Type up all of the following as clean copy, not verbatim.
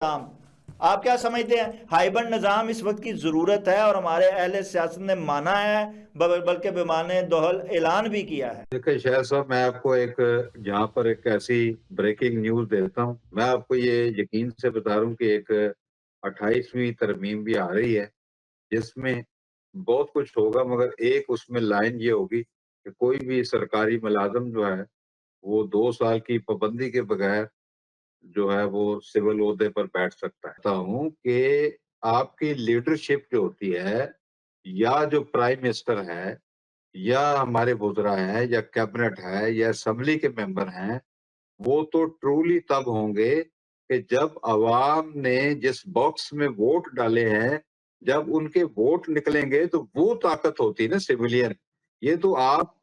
نظام آپ کیا سمجھتے ہیں؟ ہائیبرڈ نظام اس وقت کی ضرورت ہے اور ہمارے اہل سیاست نے مانا ہے، بلکہ بیمانے دوہل اعلان بھی کیا ہے۔ دیکھیں شاہ صاحب، میں آپ کو جہاں پر ایک ایسی بریکنگ نیوز دیتا ہوں، میں آپ کو یہ یقین سے بتا رہا ہوں کہ ایک 28ویں ترمیم بھی آ رہی ہے جس میں بہت کچھ ہوگا، مگر ایک اس میں لائن یہ ہوگی کہ کوئی بھی سرکاری ملازم جو ہے وہ 2 سال کی پابندی کے بغیر جو ہے وہ سول عہدے پر بیٹھ سکتا ہے۔ کہتا ہوں کہ آپ کی لیڈرشپ جو ہوتی ہے، یا جو پرائم منسٹر ہے، یا ہمارے وزراء ہیں، یا کیبنٹ ہے، یا اسمبلی کے ممبر ہیں، وہ تو ٹرولی تب ہوں گے کہ جب عوام نے جس باکس میں ووٹ ڈالے ہیں، جب ان کے ووٹ نکلیں گے تو وہ طاقت ہوتی ہے نا سویلین۔ یہ تو آپ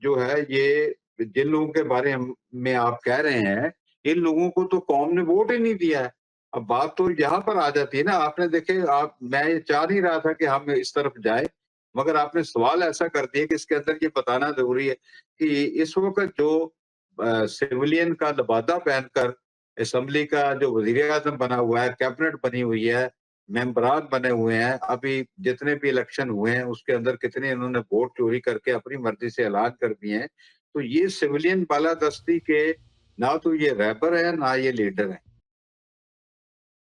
جو ہے یہ جن لوگوں کے بارے میں آپ کہہ رہے ہیں، ان لوگوں کو تو قوم نے ووٹ ہی نہیں دیا ہے۔ اب بات تو یہاں پر آ جاتی ہے نا، آپ نے دیکھے، میں یہ چاہ نہیں رہا تھا کہ ہم اس طرف جائیں، مگر آپ نے سوال ایسا کر دیا کہ اس کے اندر یہ بتانا ضروری ہے کہ اس وقت جو سیولین کا لبادہ پہن کر اسمبلی کا جو وزیر اعظم بنا ہوا ہے، کیبنٹ بنی ہوئی ہے، ممبران بنے ہوئے ہیں، ابھی جتنے بھی الیکشن ہوئے ہیں اس کے اندر کتنے انہوں نے ووٹ چوری کر کے اپنی مرضی سے اعلان کر دیے ہیں، تو یہ سیولین بالادستی کے نہ تو یہ رہبر ہے نہ یہ لیڈر ہے۔